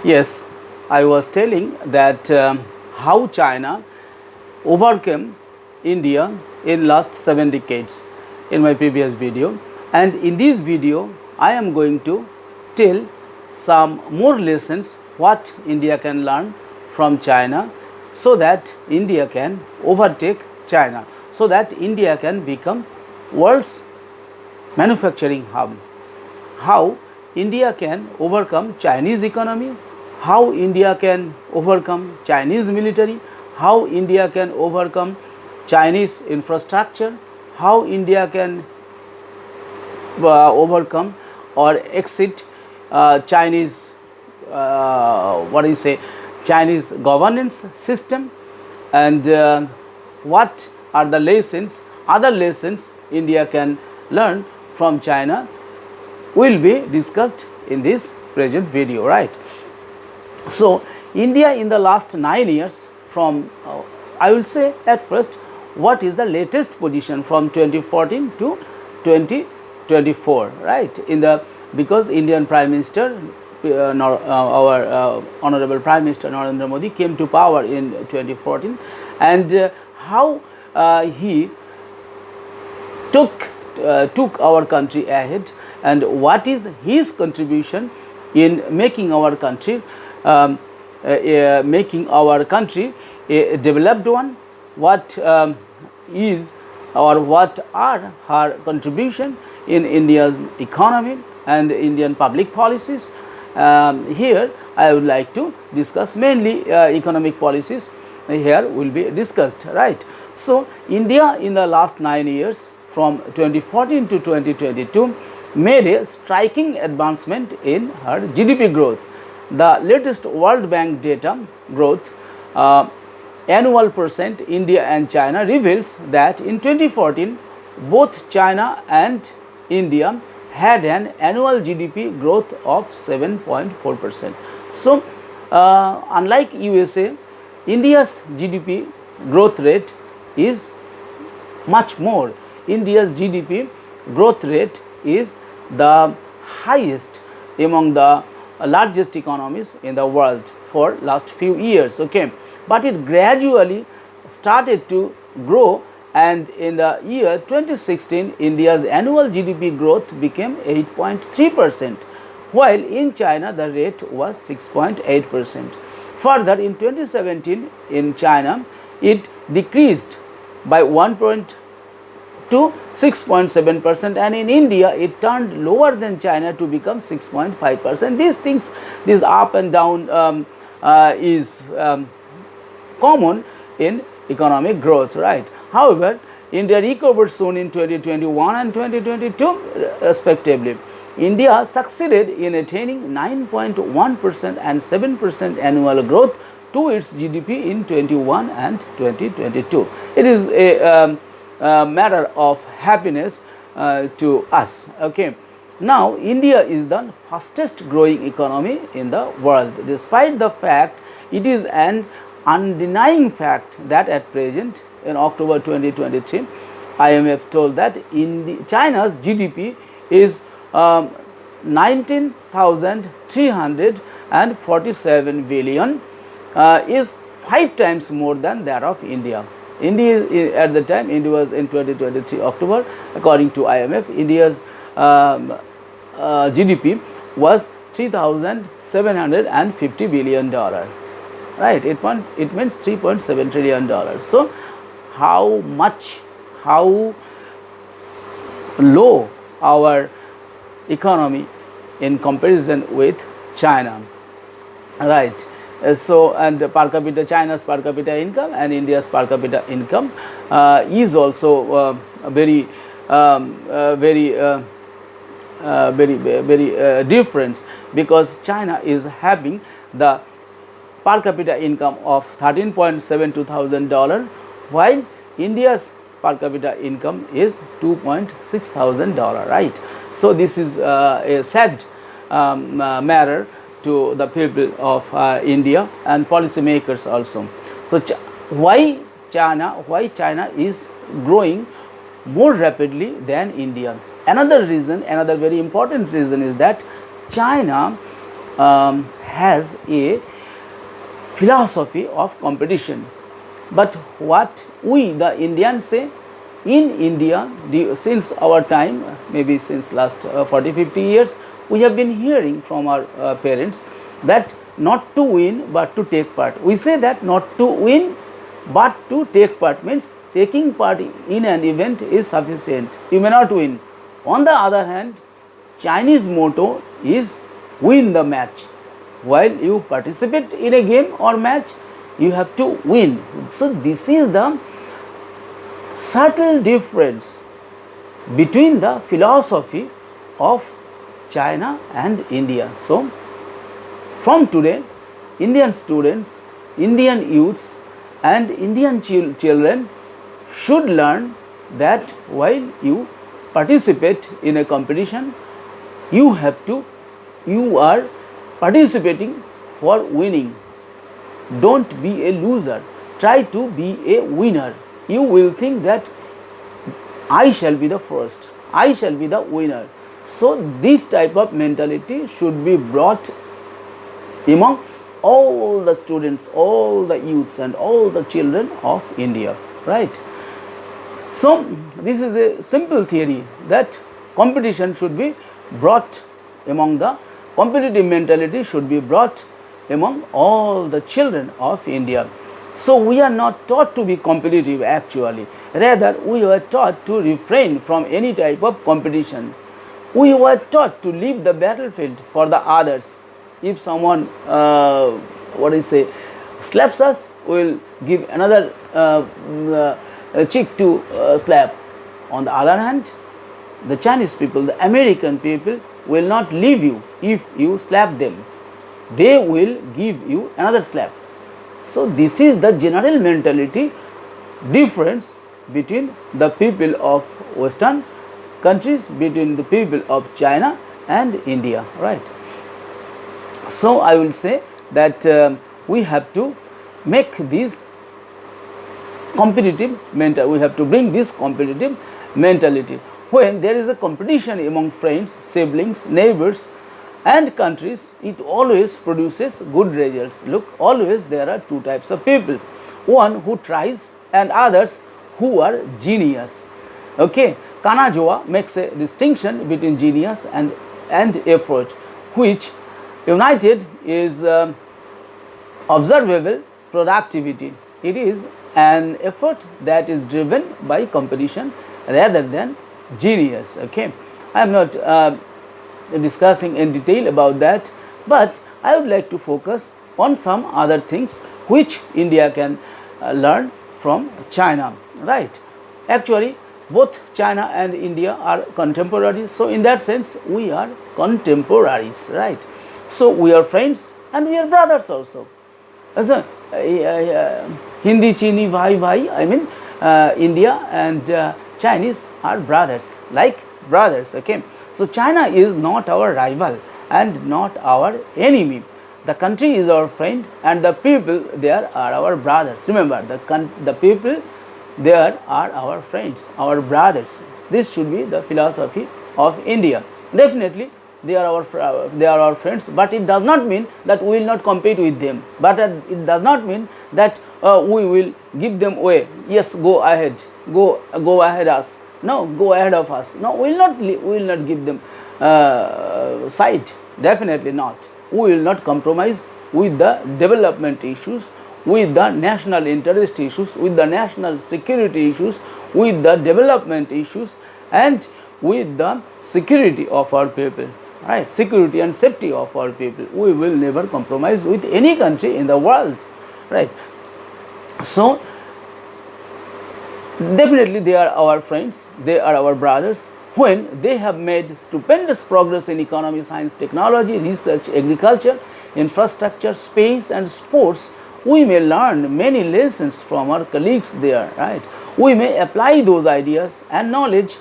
Yes, I was telling that how China overcame India in last 7 decades in my previous video, and in this video I am going to tell some more lessons what India can learn from China, so that India can overtake China, so that India can become world's manufacturing hub. How India can overcome Chinese economy, how India can overcome Chinese military, how India can overcome Chinese infrastructure, how India can overcome or exit Chinese Chinese governance system, and what are the lessons, other lessons India can learn from China will be discussed in this present video, right. So, India in the last 9 years from I will say at first what is the latest position from 2014 to 2024, right, in the because Indian Prime Minister our Honorable Prime Minister Narendra Modi came to power in 2014, and how he took our country ahead, and what is his contribution in making our country a developed one, what is or what are her contribution in India's economy and Indian public policies. Here I would like to discuss mainly economic policies here will be discussed, right. So, India in the last 9 years from 2014 to 2022 made a striking advancement in her GDP growth. The latest World Bank data growth annual percent India and China reveals that in 2014 both China and India had an annual GDP growth of 7.4%. So, unlike USA, India's GDP growth rate is much more. India's GDP growth rate is the highest among the largest economies in the world for last few years, okay. But it gradually started to grow, and in the year 2016 India's annual GDP growth became 8.3%, while in China the rate was 6.8%. Further, in 2017 in China it decreased by 1 to 6.7%, and in India it turned lower than China to become 6.5%. These things, this up and down is common in economic growth, right. However, India recovered soon in 2021 and 2022 respectively. India succeeded in attaining 9.1% and 7% annual growth to its GDP in 21 and 2022. It is a matter of happiness to us, okay. Now, India is the fastest growing economy in the world, despite the fact it is an undenying fact that at present in October 2023 IMF told that China's GDP is 19,347 billion, is 5 times more than that of India. India at the time, India was in 2023 October, according to IMF, India's GDP was $3,750 billion, right. It means $3.7 trillion. So, how low our economy in comparison with China, right. So, and per capita, China's per capita income and India's per capita income is also very different, because China is having the per capita income of $13.72 thousand, while India's per capita income is $2.6 thousand, right. So, this is a sad matter to the people of India and policymakers also. So, why China is growing more rapidly than India? Another reason, another very important reason is that China has a philosophy of competition. But what we the Indians say, in India, since our time, maybe since last 40-50 years, we have been hearing from our parents that not to win but to take part. We say that not to win but to take part means taking part in an event is sufficient. You may not win. On the other hand, Chinese motto is win the match. While you participate in a game or match, you have to win. So this is the subtle difference between the philosophy of China and India. So from today, Indian students, Indian youths and Indian children should learn that while you participate in a competition, you are participating for winning. Don't be a loser, try to be a winner. You will think that I shall be the first, I shall be the winner. So this type of mentality should be brought among all the students, all the youths and all the children of India, right? So this is a simple theory that competition should be brought among the competitive mentality should be brought among all the children of India. So we are not taught to be competitive actually, rather we were taught to refrain from any type of competition. We were taught to leave the battlefield for the others. If someone slaps us, we will give another cheek to slap. On the other hand, the Chinese people, the American people will not leave you if you slap them. They will give you another slap. So this is the general mentality difference between the people of Western countries, between the people of China and India, right? So I will say that we have to make this competitive mentality, we have to bring this competitive mentality. When there is a competition among friends, siblings, neighbors and countries, it always produces good results. Look, always there are two types of people, one who tries and others who are genius. Okay, Kanazawa makes a distinction between genius and effort, which united is observable productivity. It is an effort that is driven by competition rather than genius. Okay, I am not discussing in detail about that, but I would like to focus on some other things which India can learn from China, right? Actually, both China and India are contemporaries, so in that sense we are contemporaries, right? So we are friends and we are brothers also. As a Hindi Chini bhai bhai, I mean India and Chinese are brothers, like brothers. Okay, so China is not our rival and not our enemy. The country is our friend and the people there are our brothers. Remember, the people there are our friends, our brothers. This should be the philosophy of India. Definitely they are our friends, but it does not mean that we will not compete with them, but it does not mean that we will give them way. Yes, go ahead, go ahead us. No, go ahead of us. No, we will not give them side. Definitely not. We will not compromise with the development issues, with the national interest issues, with the national security issues, with the development issues and with the security of our people, right? Security and safety of our people. We will never compromise with any country in the world, right? So definitely they are our friends, they are our brothers. When they have made stupendous progress in economy, science, technology, research, agriculture, infrastructure, space and sports, we may learn many lessons from our colleagues there, right? We may apply those ideas and knowledge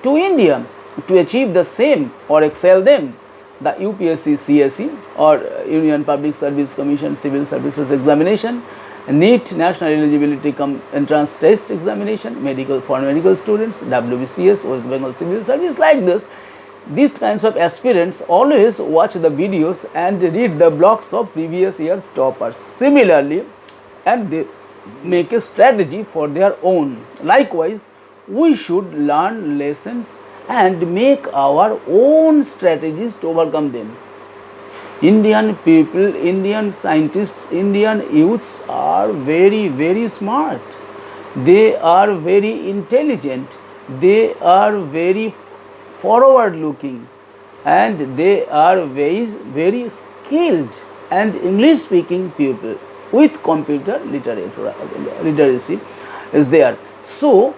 to India to achieve the same or excel them. The UPSC CSE or Union Public Service Commission Civil Services Examination, NEET National Eligibility Entrance Test Examination, medical for medical students, WBCS West Bengal Civil Service, like this, these kinds of aspirants always watch the videos and read the blogs of previous year's toppers. Similarly, and they make a strategy for their own. Likewise, we should learn lessons and make our own strategies to overcome them. Indian people, Indian scientists, Indian youths are very, very smart. They are very intelligent. They are very forward looking, and they are very, very skilled and English speaking people with computer literacy is there. So,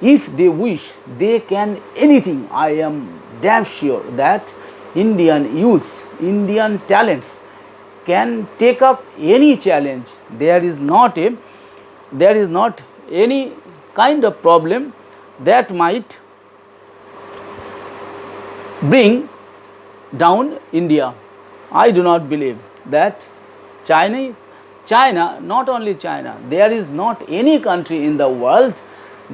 if they wish, they can anything. I am damn sure that Indian youths, Indian talents can take up any challenge. There is not any kind of problem that might bring down India. I do not believe that China, not only China, there is not any country in the world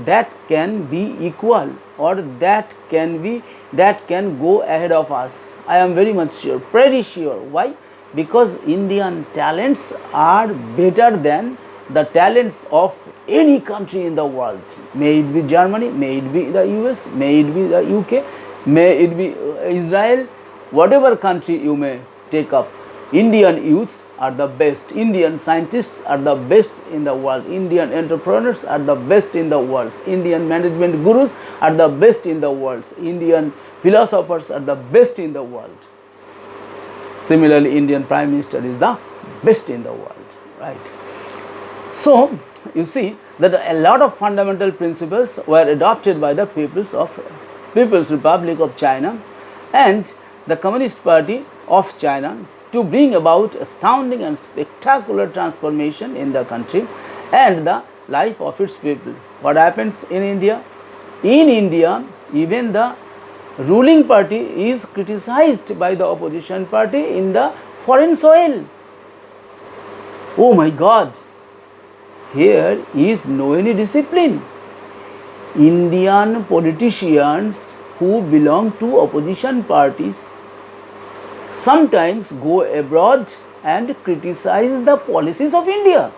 that can be equal or that can go ahead of us. I am very much sure, pretty sure. Why? Because Indian talents are better than the talents of any country in the world. May it be Germany, may it be the US, may it be the UK, may it be Israel, whatever country you may take up. Indian youths are the best. Indian scientists are the best in the world. Indian entrepreneurs are the best in the world. Indian management gurus are the best in the world. Indian philosophers are the best in the world. Similarly, Indian Prime Minister is the best in the world, right? So, you see that a lot of fundamental principles were adopted by the People's Republic of China and the Communist Party of China to bring about astounding and spectacular transformation in the country and the life of its people. What happens in India? In India, even the ruling party is criticized by the opposition party in the foreign soil. Oh my God! Here is no any discipline. Indian politicians who belong to opposition parties sometimes go abroad and criticize the policies of India.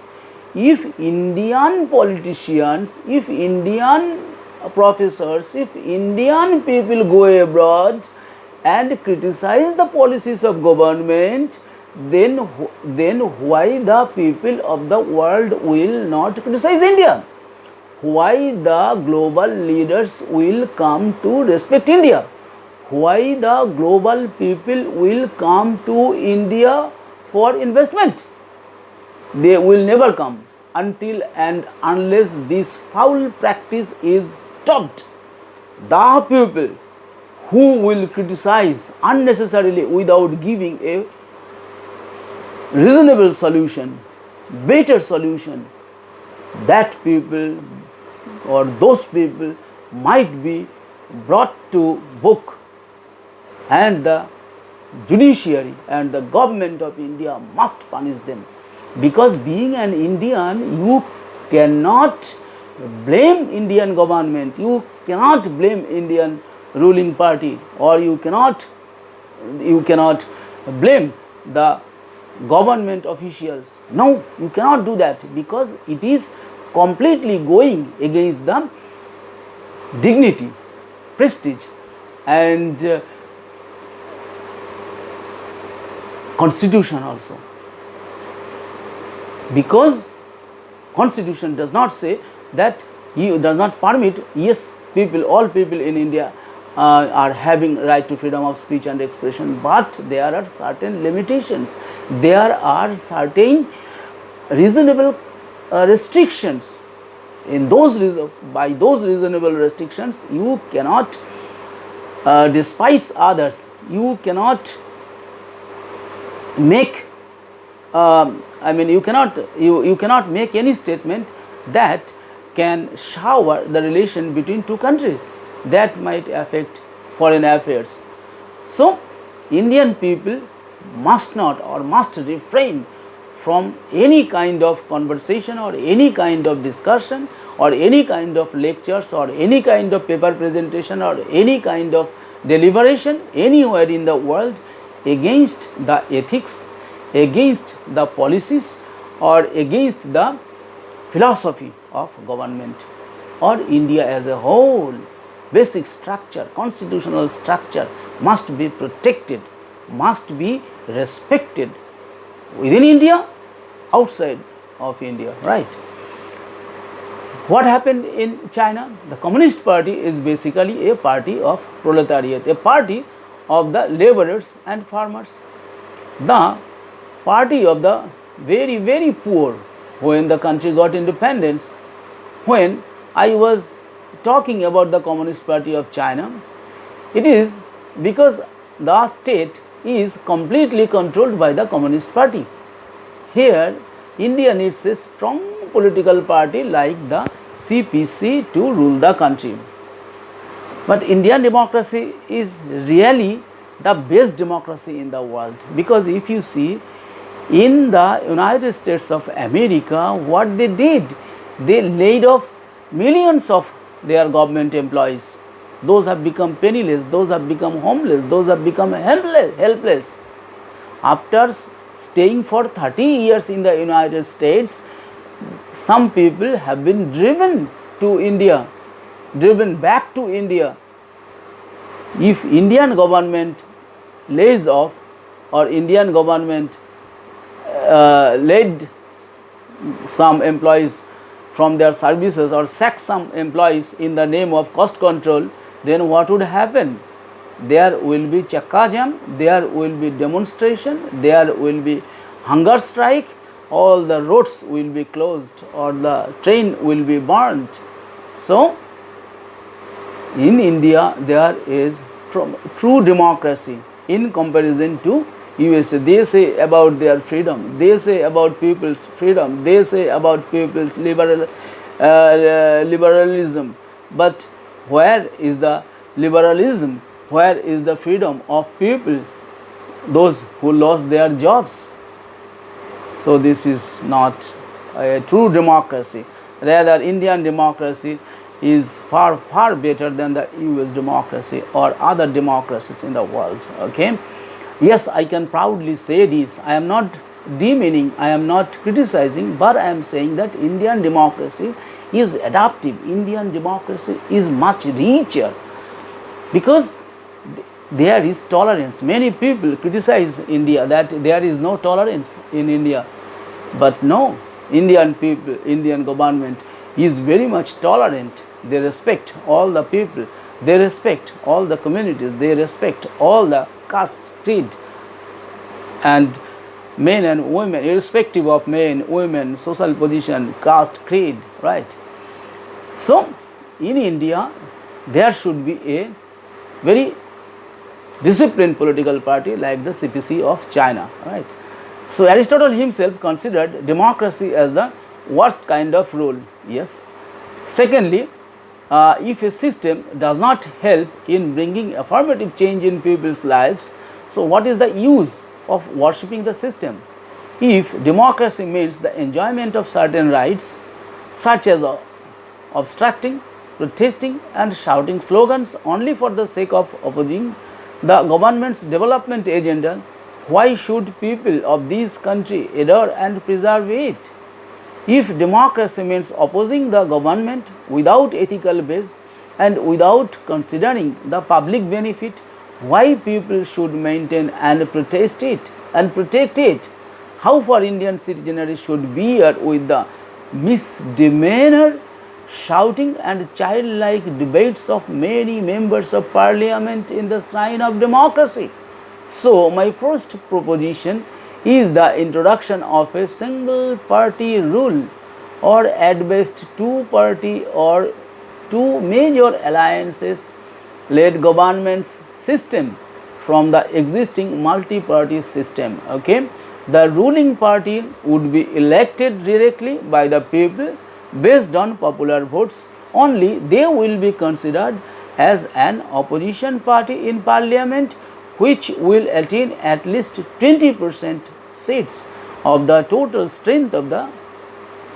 If Indian politicians, if Indian professors, if Indian people go abroad and criticize the policies of government, then why the people of the world will not criticize India? Why the global leaders will come to respect India? Why the global people will come to India for investment? They will never come until and unless this foul practice is stopped. The people who will criticize unnecessarily without giving a reasonable solution, better solution, that people or those people might be brought to book, and the judiciary and the government of India must punish them. Because being an Indian, you cannot blame Indian government, you cannot blame Indian ruling party, or you cannot blame the government officials. No, you cannot do that, because it is completely going against the dignity, prestige and constitution also. Because constitution does not say that, he does not permit, yes, people, all people in India are having right to freedom of speech and expression, but there are certain limitations. There are certain reasonable restrictions. In by those reasonable restrictions, you cannot despise others. You cannot make you cannot make any statement that can shower the relation between two countries, that might affect foreign affairs. So, Indian people must not or must refrain from any kind of conversation or any kind of discussion or any kind of lectures or any kind of paper presentation or any kind of deliberation anywhere in the world against the ethics, against the policies, or against the philosophy of government or India as a whole. Basic structure, constitutional structure must be protected, must be respected within India, outside of India, right? What happened in China? The Communist Party is basically a party of proletariat, a party of the laborers and farmers, the party of the very, very poor. When the country got independence, when I was talking about the Communist Party of China, it is because the state is completely controlled by the Communist Party. Here, India needs a strong political party like the CPC to rule the country. But Indian democracy is really the best democracy in the world, because if you see in the United States of America, what they did, they laid off millions of their government employees. Those have become penniless, those have become homeless, those have become helpless. After staying for 30 years in the United States, some people have been driven to India, driven back to India. If Indian government lays off, or Indian government laid some employees from their services or sack some employees in the name of cost control, then what would happen? There will be chakka jam, there will be demonstration, there will be hunger strike, all the roads will be closed or the train will be burnt. So, in India there is true democracy in comparison to USA. They say about their freedom, they say about people's freedom, they say about people's liberalism. But where is the liberalism? Where is the freedom of people, those who lost their jobs? So this is not a true democracy. Rather, Indian democracy is far, far better than the US democracy or other democracies in the world. Okay. Yes, I can proudly say this. I am not demeaning, I am not criticizing, but I am saying that Indian democracy is adaptive. Indian democracy is much richer because there is tolerance. Many people criticize India that there is no tolerance in India, but no, Indian people, Indian government is very much tolerant. They respect all the people, they respect all the communities, they respect all the caste, creed, and men and women, irrespective of men, women, social position, caste, creed, right? So, in India, there should be a very disciplined political party like the CPC of China, right? So, Aristotle himself considered democracy as the worst kind of rule, yes. Secondly, if a system does not help in bringing affirmative change in people's lives, so what is the use of worshipping the system? If democracy means the enjoyment of certain rights, such as obstructing, protesting and shouting slogans only for the sake of opposing the government's development agenda, why should people of this country adore and preserve it? If democracy means opposing the government without ethical base and without considering the public benefit, why people should maintain and protest it and protect it? How far Indian citizenry should bear with the misdemeanor, shouting and childlike debates of many members of parliament in the shrine of democracy? So, my first proposition is the introduction of a single party rule, or at best two party or two major alliances led government's system from the existing multi-party system. Okay, the ruling party would be elected directly by the people based on popular votes. Only they will be considered as an opposition party in parliament, which will attain at least 20% seats of the total strength of the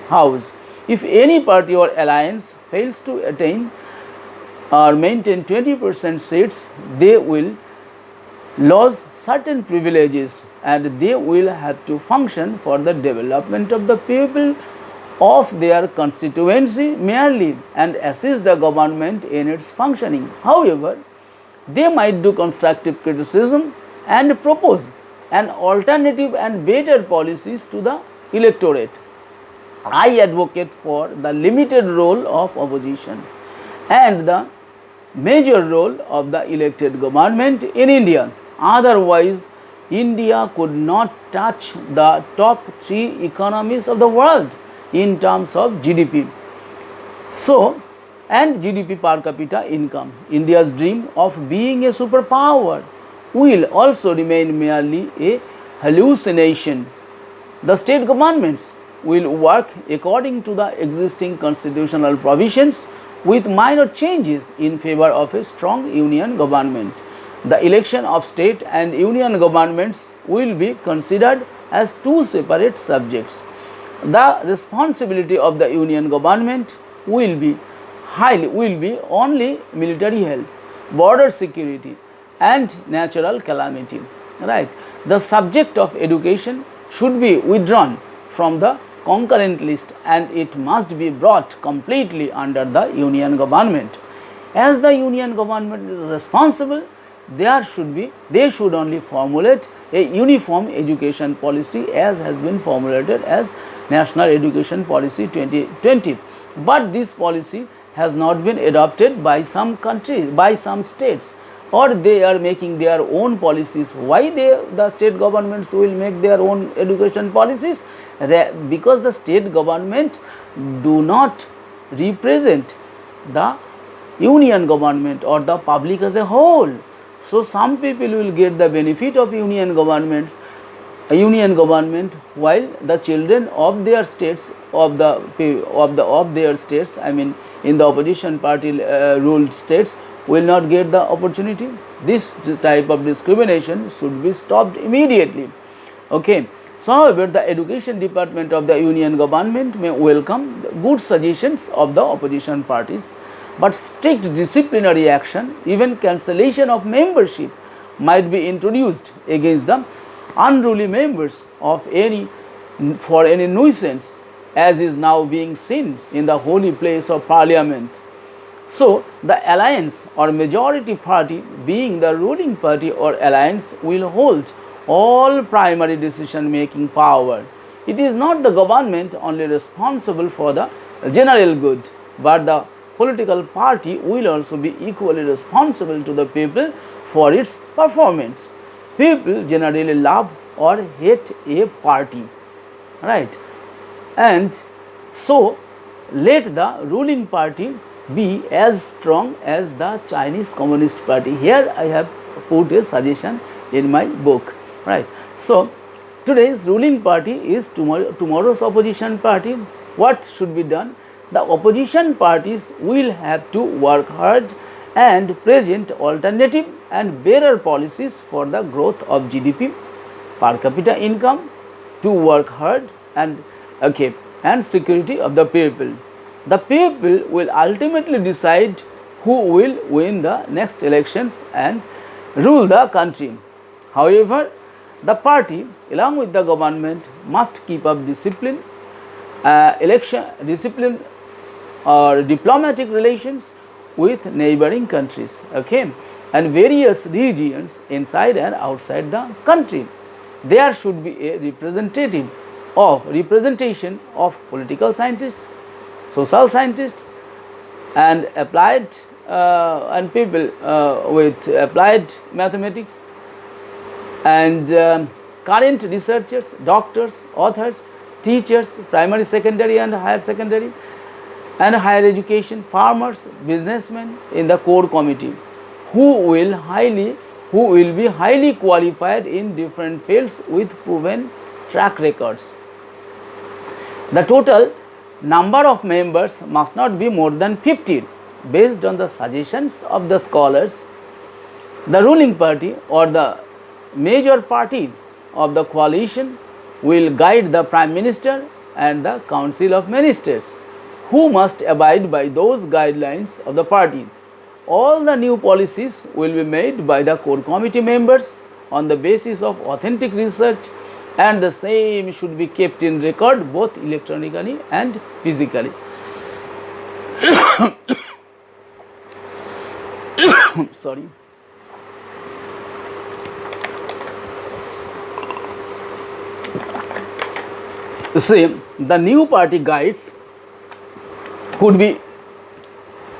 house. If any party or alliance fails to attain or maintain 20% seats, they will lose certain privileges and they will have to function for the development of the people of their constituency merely and assist the government in its functioning. However, they might do constructive criticism and propose an alternative and better policies to the electorate. I advocate for the limited role of opposition and the major role of the elected government in India. Otherwise, India could not touch the top 3 economies of the world in terms of GDP. So, and GDP per capita income. India's dream of being a superpower will also remain merely a hallucination. The state governments will work according to the existing constitutional provisions with minor changes in favor of a strong union government. The election of state and union governments will be considered as 2 separate subjects. The responsibility of the union government will be only military help, border security and natural calamity. Right. The subject of education should be withdrawn from the concurrent list and it must be brought completely under the union government. As the union government is responsible, they should only formulate a uniform education policy as has been formulated as National Education Policy 2020. But this policy has not been adopted by some countries, by some states, or they are making their own policies. Why the state governments will make their own education policies? Because the state government do not represent the union government or the public as a whole. So, some people will get the benefit of union government while the children of their states I mean in the opposition party ruled states will not get the opportunity. This type of discrimination should be stopped immediately. Okay. So, however, the education department of the union government may welcome the good suggestions of the opposition parties, but strict disciplinary action, even cancellation of membership, might be introduced against the unruly members of for any nuisance, as is now being seen in the holy place of parliament. So, the alliance or majority party, being the ruling party or alliance, will hold all primary decision making power. It is not the government only responsible for the general good, but the political party will also be equally responsible to the people for its performance. People generally love or hate a party, right? And so, let the ruling party be as strong as the Chinese Communist Party. Here I have put a suggestion in my book, right? So, today's ruling party is tomorrow's opposition party. What should be done? The opposition parties will have to work hard and present alternative and better policies for the growth of GDP, per capita income, to work hard and security of the people. The people will ultimately decide who will win the next elections and rule the country. However, the party along with the government must keep up discipline, or diplomatic relations with neighboring countries, and various regions inside and outside the country. There should be a representation of political scientists, social scientists, and applied and people with applied mathematics, and current researchers, doctors, authors, teachers, primary, secondary and higher secondary and higher education, farmers, businessmen in the core committee, who will be highly qualified in different fields with proven track records. The total number of members must not be more than 50. Based on the suggestions of the scholars, the ruling party or the major party of the coalition will guide the Prime Minister and the Council of Ministers, who must abide by those guidelines of the party. all the new policies will be made by the core committee members on the basis of authentic research, and the same should be kept in record both electronically and physically. Sorry. See, the new party guides could be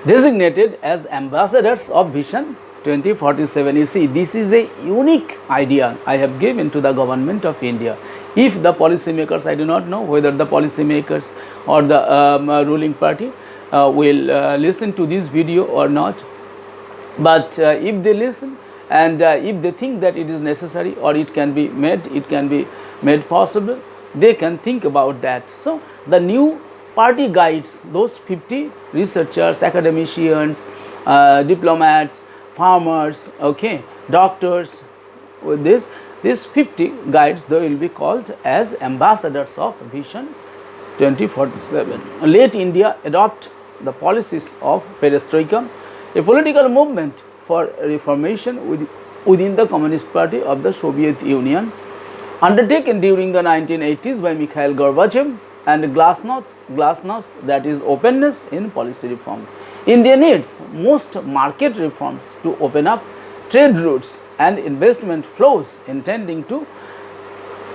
designated as ambassadors of Vision 2047. You see, this is a unique idea I have given to the government of India. If the policymakers, I do not know whether the policymakers or the ruling party will listen to this video or not, but if they listen and if they think that it is necessary or it can be made possible, they can think about that. So, the new party guides those 50 researchers, academicians, diplomats, farmers, okay, doctors. With these 50 guides, they will be called as ambassadors of Vision 2047. Let India adopt the policies of Perestroika, a political movement for reformation within the Communist Party of the Soviet Union, undertaken during the 1980s by Mikhail Gorbachev, and glasnost, that is openness in policy reform. India needs most market reforms to open up trade routes and investment flows, intending to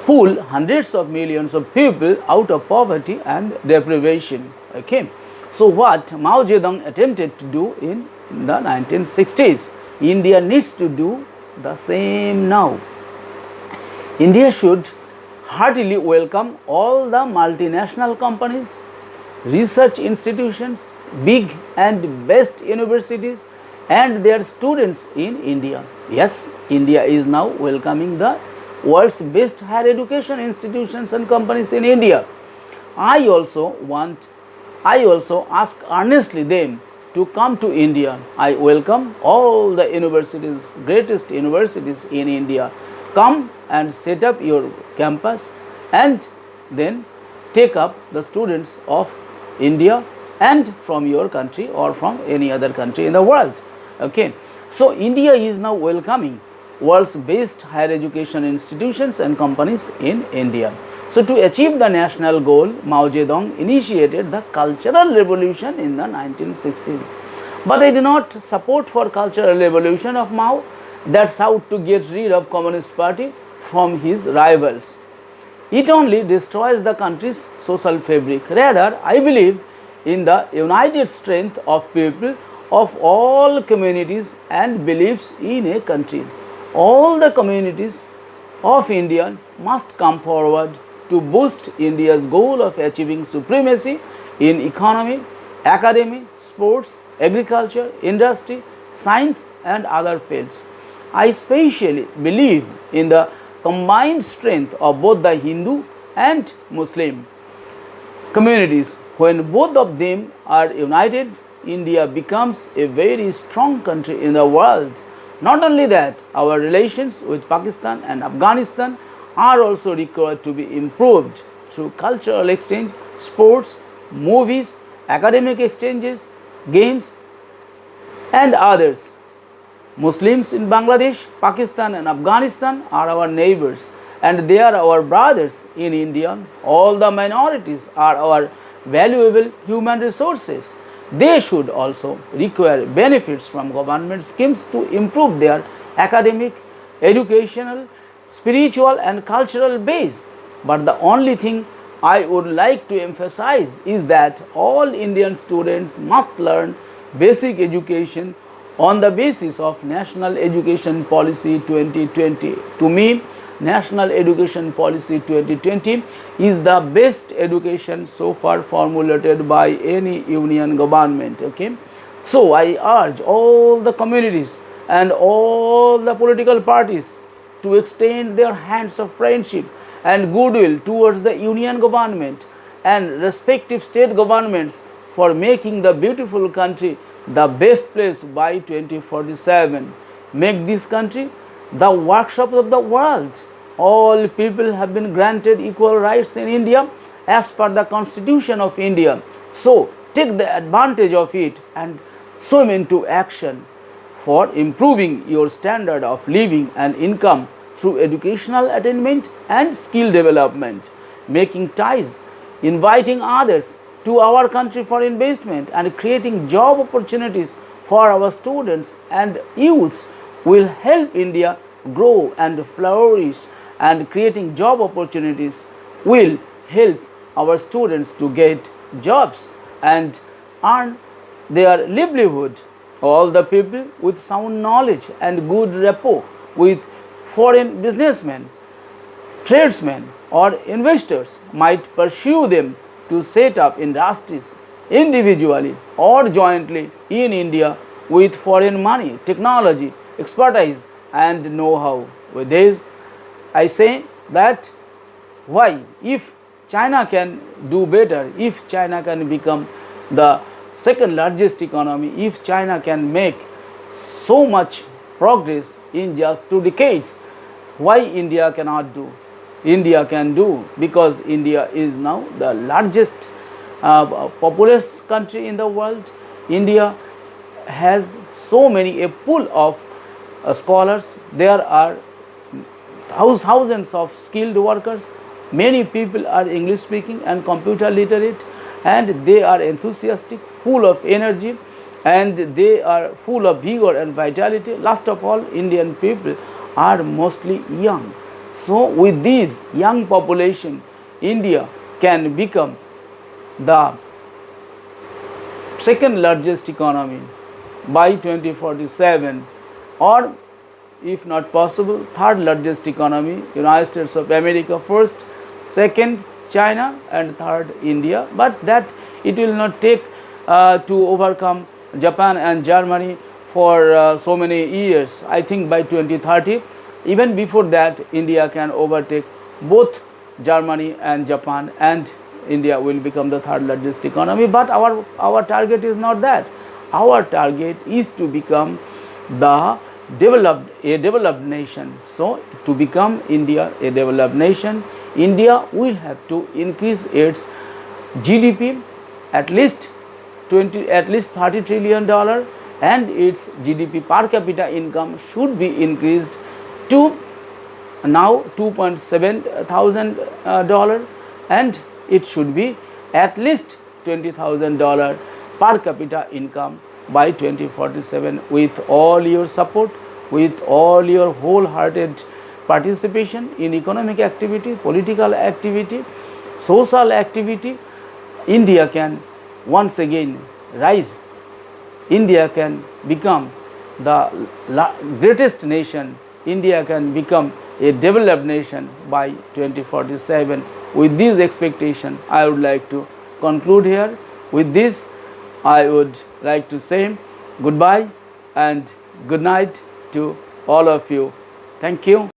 pull hundreds of millions of people out of poverty and deprivation. Okay. So, what Mao Zedong attempted to do in the 1960s, India needs to do the same now. India should heartily welcome all the multinational companies, research institutions, big and best universities and their students in India. Yes, India is now welcoming the world's best higher education institutions and companies in India. I also ask earnestly them to come to India. I welcome all the universities, greatest universities in India. Come and set up your campus and then take up the students of India and from your country or from any other country in the world. Okay. So, India is now welcoming world's best higher education institutions and companies in India. So, to achieve the national goal, Mao Zedong initiated the cultural revolution in the 1960s. But I do not support for cultural revolution of Mao that sought to get rid of Communist Party from his rivals. It only destroys the country's social fabric. Rather, I believe in the united strength of people of all communities and beliefs in a country. All the communities of India must come forward to boost India's goal of achieving supremacy in economy, academy, sports, agriculture, industry, science and other fields. I especially believe in the combined strength of both the Hindu and Muslim communities. When both of them are united, India becomes a very strong country in the world. Not only that, our relations with Pakistan and Afghanistan are also required to be improved through cultural exchange, sports, movies, academic exchanges, games and others. Muslims in Bangladesh, Pakistan and Afghanistan are our neighbors and they are our brothers in India. All the minorities are our valuable human resources. They should also require benefits from government schemes to improve their academic, educational, spiritual and cultural base. But the only thing I would like to emphasize is that all Indian students must learn basic education on the basis of National Education Policy 2020. To me, National Education Policy 2020 is the best education so far formulated by any union government. Okay? So, I urge all the communities and all the political parties to extend their hands of friendship and goodwill towards the union government and respective state governments for making the beautiful country the best place by 2047. Make this country the workshop of the world. All people have been granted equal rights in India as per the Constitution of India. So, take the advantage of it and swim into action for improving your standard of living and income through educational attainment and skill development, making ties, inviting others to our country for investment, and creating job opportunities for our students and youths will help India grow and flourish, and creating job opportunities will help our students to get jobs and earn their livelihood. All the people with sound knowledge and good rapport with foreign businessmen, tradesmen, or investors might pursue them to set up industries individually or jointly in India with foreign money, technology, expertise, and know-how. With this, I say that why, if China can do better, if China can become the second largest economy, if China can make so much progress in just 2 decades, why India cannot do? India can do, because India is now the largest populous country in the world. India has so many, a pool of scholars. There are thousands of skilled workers. Many people are English speaking and computer literate, and they are enthusiastic, full of energy, and they are full of vigor and vitality. Last of all, Indian people are mostly young. So with this young population, India can become the second largest economy by 2047, or if not possible, third largest economy, United States of America first, second China, and third India. But that it will not take to overcome Japan and Germany for so many years. I think by 2030, even before that, India can overtake both Germany and Japan, and India will become the third largest economy. But our target is not that. Our target is to become a developed nation. So to become India a developed nation, India will have to increase its GDP at least $30 trillion, and its GDP per capita income should be increased to now $2.7 thousand, and it should be at least $20,000 per capita income by 2047. With all your support, with all your wholehearted participation in economic activity, political activity, social activity, India can once again rise. India can become the greatest nation. India can become a developed nation by 2047. With this expectation, I would like to conclude here. With this, I would like to say goodbye and good night to all of you. Thank you.